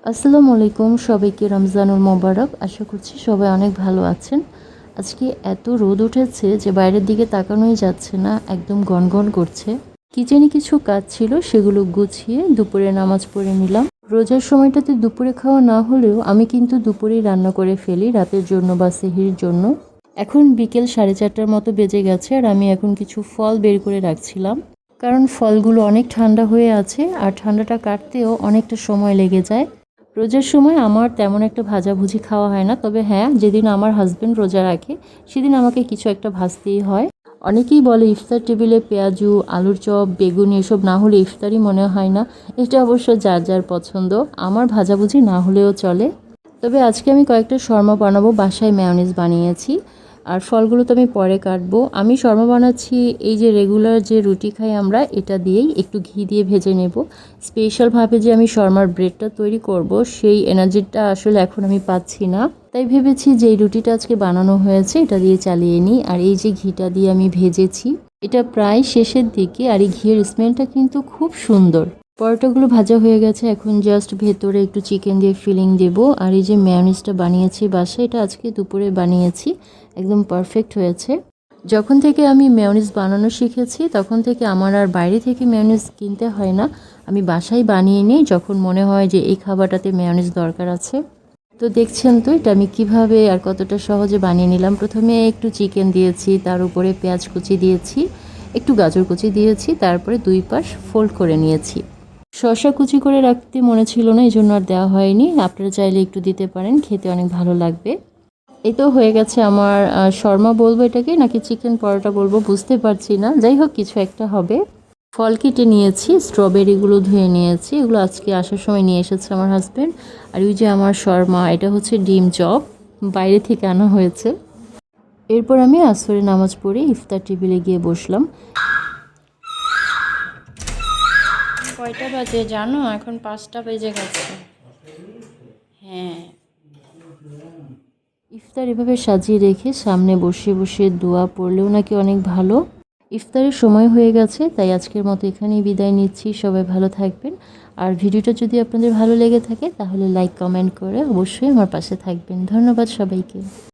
আসসালামু আলাইকুম, সবাইকে রমজানুল মোবারক। আশা করছি সবাই অনেক ভালো আছেন। আজকে এত রোদ উঠেছে যে বাইরের দিকে তাকানোই যাচ্ছে না, একদম গনগন করছে। কিচেনে কিছু কাজ ছিল, সেগুলো গুছিয়ে দুপুরে নামাজ পড়ে নিলাম। রোজার সময়টাতে দুপুরে খাওয়া না হলেও আমি কিন্তু দুপুরেই রান্না করে ফেলি রাতের জন্য বা সেহরির জন্য। এখন বিকেল 4:30টার মতো বেজে গেছে আর আমি এখন কিছু ফল বের করে রাখছিলাম, কারণ ফলগুলো অনেক ঠান্ডা হয়ে আছে আর ঠান্ডাটা কাটতেও অনেকটা সময় লেগে যায়। রোজার সময় আমার তেমন একটা ভাজাভুজি খাওয়া হয় না, তবে হ্যাঁ, যেদিন আমার হাজবেন্ড রোজা রাখে সেদিন আমাকে কিছু একটা ভাজতেই হয়। অনেকেই বলে ইফতার টেবিলে পেঁয়াজু, আলুর চপ, বেগুন এসব না হলে ইফতারই মনে হয় না। এটা অবশ্য যার যার পছন্দ। আমার ভাজাভুজি না হলেও চলে। তবে আজকে আমি কয়েকটা শর্মা বানাবো, বাসায় মেয়োনিজ বানিয়েছি। আর ফলগুলো তো আমি পরে কাটবো। আমি শর্মা বানাচ্ছি এই যে রেগুলার যে রুটি খাই আমরা, এটা দিয়েই একটু ঘি দিয়ে ভেজে নেব। স্পেশালভাবে যে আমি শর্মার ব্রেডটা তৈরি করব, সেই এনার্জিটা আসলে এখন আমি পাচ্ছি না। তাই ভেবেছি যে এই রুটিটা আজকে বানানো হয়েছে এটা দিয়ে চালিয়ে নিই। আর এই যে ঘিটা দিয়ে আমি ভেজেছি, এটা প্রায় শেষের দিকে, আর এই ঘিয়ের স্মেলটা কিন্তু খুব সুন্দর। পরোটাগুলো ভাজা হয়ে গেছে, এখন জাস্ট ভেতরে একটু চিকেন দিয়ে ফিলিং দেব। আর এই যে মেয়োনিজটা বানিয়েছি বাসায়, এটা আজকে দুপুরে বানিয়েছি, একদম পারফেক্ট হয়েছে। যখন থেকে আমি মেয়োনিজ বানানো শিখেছি তখন থেকে আমার আর বাইরে থেকে মেয়োনিজ কিনতে হয় না, আমি বাসায় বানিয়ে নিই যখন মনে হয় যে এই খাবারটাতে মেয়োনিজ দরকার আছে। তো দেখছেন তো এটা আমি কিভাবে আর কতটা সহজে বানিয়ে নিলাম। প্রথমে একটু চিকেন দিয়েছি, তার উপরে পেঁয়াজ কুচি দিয়েছি, একটু গাজর কুচি দিয়েছি, তারপরে দুই পাশ ফোল্ড করে নিয়েছি। শসা কুচি করে রাখতে মনে ছিল না, এই জন্য আর দেওয়া হয়নি। আপনারা চাইলে একটু দিতে পারেন, খেতে অনেক ভালো লাগবে। এই তো হয়ে গেছে আমার শর্মা বলবো এটাকে নাকি চিকেন পরোটা বলবো বুঝতে পারছি না, যাই হোক কিছু একটা হবে। ফল কেটে নিয়েছি, স্ট্রবেরিগুলো ধুয়ে নিয়েছি, এগুলো আজকে আসার সময় নিয়ে এসেছে আমার হাজব্যান্ড। আর ওই যে আমার শর্মা, এটা হচ্ছে ডিম চপ, বাইরে থেকে আনা হয়েছে। এরপর আমি আসরে নামাজ পড়ে ইফতার টেবিলে গিয়ে বসলাম। কয়টা বাজে জানো? এখন 5টা বেজে গেছে। হ্যাঁ, ইফতার এভাবে সাজিয়ে রেখে সামনে বসে বসে দোয়া পড়লেও নাকি অনেক ভালো। ইফতারের সময় হয়ে গেছে, তাই আজকের মতো এখানেই বিদায় নিচ্ছি। সবাই ভালো থাকবেন। আর ভিডিওটা যদি আপনাদের ভালো লেগে থাকে তাহলে লাইক কমেন্ট করে অবশ্যই আমার পাশে থাকবেন। ধন্যবাদ সবাইকে।